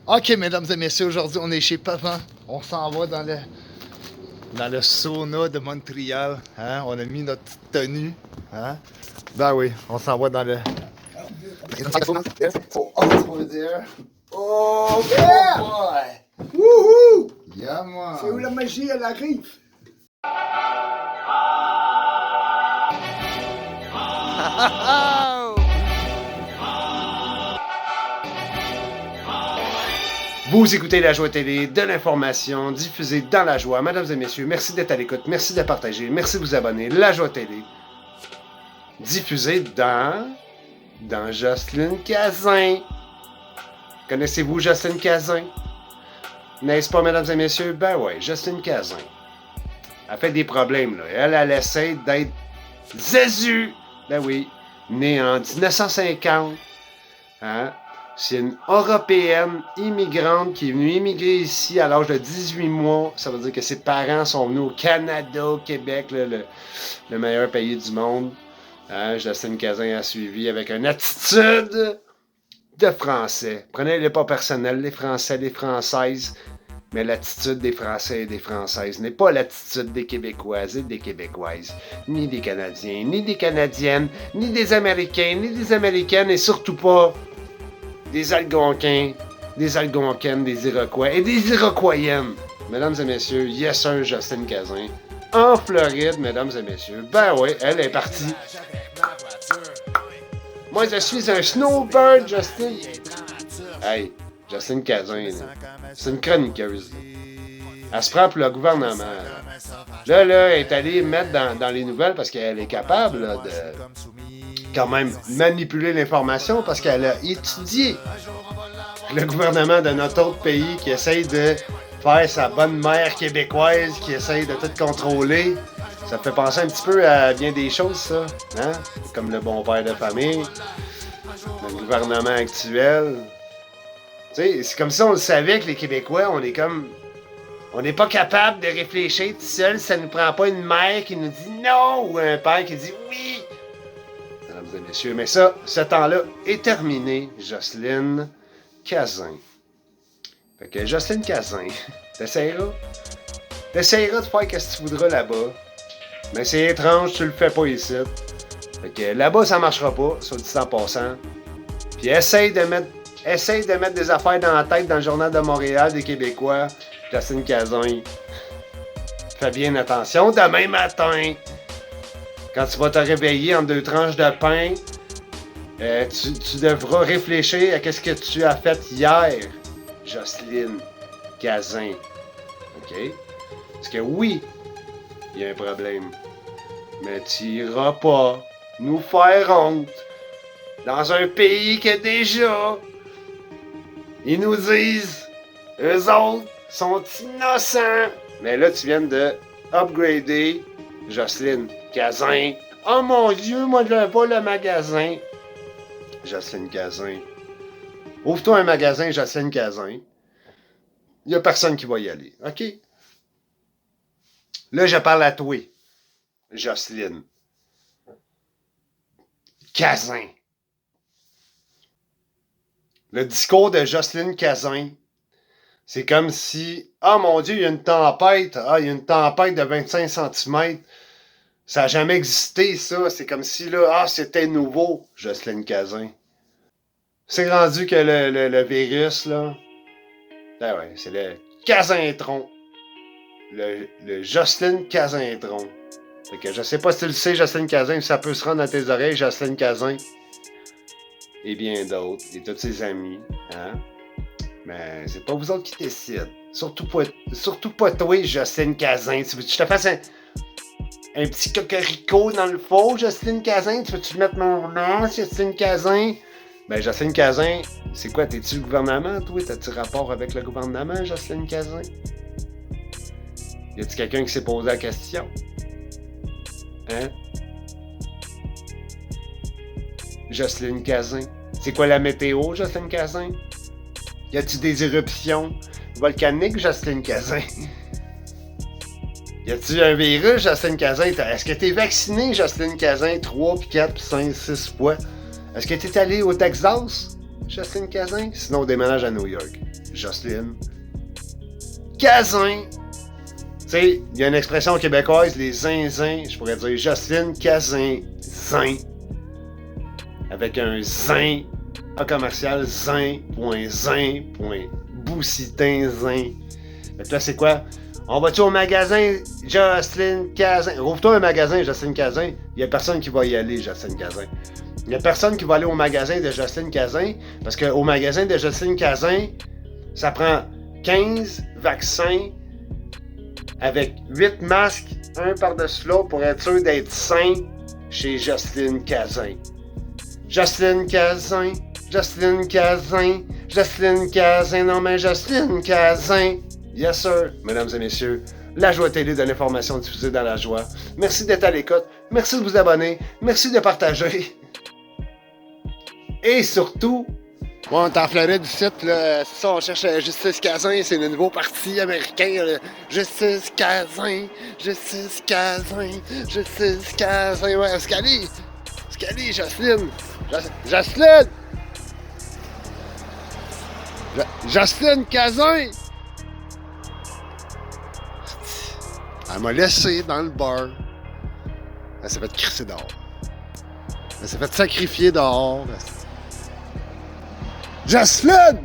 Ok, mesdames et messieurs, aujourd'hui on est chez Papa. On s'en va dans le sauna de Montréal. Hein? On a mis notre petite tenue. Hein? Ben oui, on s'en va dans le. Over there. Oh, Yeah! boy! Wouhou! Yeah, man! C'est où la magie, elle arrive? Vous écoutez La Joie Télé, de l'information diffusée dans la joie. Mesdames et messieurs, merci d'être à l'écoute, merci de partager, merci de vous abonner. La Joie Télé, diffusée dans Jocelyne Cazin. Connaissez-vous Jocelyne Cazin? N'est-ce pas, mesdames et messieurs? Ben ouais, Jocelyne Cazin. Elle fait des problèmes, là. Elle essaie d'être Jésus. Ben oui, née en 1950. Hein? C'est une Européenne immigrante qui est venue immigrer ici à l'âge de 18 mois. Ça veut dire que ses parents sont venus au Canada, au Québec, là, le meilleur pays du monde. Hein? Jocelyne Cazin a suivi avec une attitude de Français. Prenez-les pas personnels, les Français, les Françaises. Mais l'attitude des Français et des Françaises n'est pas l'attitude des Québécoises et des Québécoises, ni des Canadiens, ni des Canadiennes, ni des Américains, ni des Américaines, et surtout pas des Algonquins, des Algonquaines, des Iroquois et des Iroquoiennes. Mesdames et messieurs, yes sir, Jocelyne Cazin. En Floride, mesdames et messieurs. Ben oui, elle est partie. Moi, je suis un snowbird, Jocelyne. Hey, Jocelyne Cazin, c'est une chroniqueuse. Elle se prend pour le gouvernement. Là, elle est allée mettre dans les nouvelles parce qu'elle est capable là, de quand même manipuler l'information parce qu'elle a étudié le gouvernement de notre autre pays qui essaye de faire sa bonne mère québécoise, qui essaye de tout contrôler. Ça fait penser un petit peu à bien des choses, ça. Hein? Comme le bon père de famille, le gouvernement actuel. Tu sais, c'est comme si on le savait que les Québécois, on n'est pas capable de réfléchir tout seul, ça ne prend pas une mère qui nous dit non ou un père qui dit oui. Mesdames et messieurs, mais ça, ce temps-là est terminé, Jocelyne Cazin. Fait que Jocelyne Cazin, t'essayeras de faire ce que tu voudras là-bas. Mais c'est étrange, tu le fais pas ici. Fait que là-bas, ça marchera pas, sur le dit en passant. Puis essaye de mettre des affaires dans la tête dans le Journal de Montréal des Québécois. Jocelyne Cazin. Fais bien attention demain matin. Quand tu vas te réveiller en 2 tranches de pain, tu devras réfléchir à ce que tu as fait hier, Jocelyne Cazin. OK? Parce que oui, il y a un problème. Mais tu iras pas nous faire honte dans un pays que déjà, ils nous disent, eux autres sont innocents. Mais là, tu viens de upgrader Jocelyne Cazin. Oh mon Dieu, moi je veux pas le magasin. Jocelyne Cazin. Ouvre-toi un magasin, Jocelyne Cazin. Il n'y a personne qui va y aller. OK? Là, je parle à toi, Jocelyne Cazin. Le discours de Jocelyne Cazin, c'est comme si, ah mon Dieu, il y a une tempête. Ah, il y a une tempête de 25 cm. Ça n'a jamais existé, ça. C'est comme si, là, ah, c'était nouveau, Jocelyne Cazin. C'est rendu que le virus, là, ben ouais, c'est le Cazintron. Le Jocelyne Cazintron. Fait que je sais pas si tu le sais, Jocelyne Cazin, ça peut se rendre dans tes oreilles, Jocelyne Cazin. Et bien d'autres, et tous ses amis, hein. Mais c'est pas vous autres qui décident. Surtout pas toi, Jocelyne Cazin. Tu veux que je te fasse un petit cocorico dans le faux, Jocelyne Cazin? Tu veux-tu mettre mon nom, Jocelyne Cazin? Ben, Jocelyne Cazin, c'est quoi? T'es-tu le gouvernement, toi? T'as-tu rapport avec le gouvernement, Jocelyne Cazin? Y a-tu quelqu'un qui s'est posé la question? Hein? Jocelyne Cazin. C'est quoi la météo, Jocelyne Cazin? Y a-tu des éruptions volcaniques, Jocelyne Cazin? Y a-tu un virus, Jocelyne Cazin? Est-ce que t'es vacciné, Jocelyne Cazin, 3, puis 4, puis 5, 6 fois? Est-ce que t'es allé au Texas, Jocelyne Cazin? Sinon, on déménage à New York. Jocelyne Cazin. Tu sais, il y a une expression québécoise, les zinzins, je pourrais dire Jocelyne Cazin, zin. Avec un zin, pas commercial, zin.boussitin, zin. Fait que là, c'est quoi? On va-tu au magasin Jocelyne Cazin? Rouvre-toi un magasin Jocelyne Cazin. Il y a personne qui va y aller, Jocelyne Cazin. Il y a personne qui va aller au magasin de Jocelyne Cazin, parce qu'au magasin de Jocelyne Cazin, ça prend 15 vaccins avec 8 masques, un par-dessus l'autre, pour être sûr d'être sain chez Jocelyne Cazin. Jocelyne Cazin, Jocelyne Cazin, Jocelyne Cazin, non mais Jocelyne Cazin. Yes sir, mesdames et messieurs, La Joie Télé de l'information diffusée dans la joie. Merci d'être à l'écoute, merci de vous abonner, merci de partager. Et surtout... Ouais, on est en Floride du site, là. C'est ça, on cherche Justice Cazin, c'est le nouveau parti américain, là. Justice Cazin, Justice Cazin, Justice Cazin. Ouais, Scali, Jocelyne. Jocelyne! Jocelyne Cazin! Elle m'a laissé dans le bar. Elle s'est fait crisser dehors. Elle s'est fait sacrifier dehors. Jocelyne!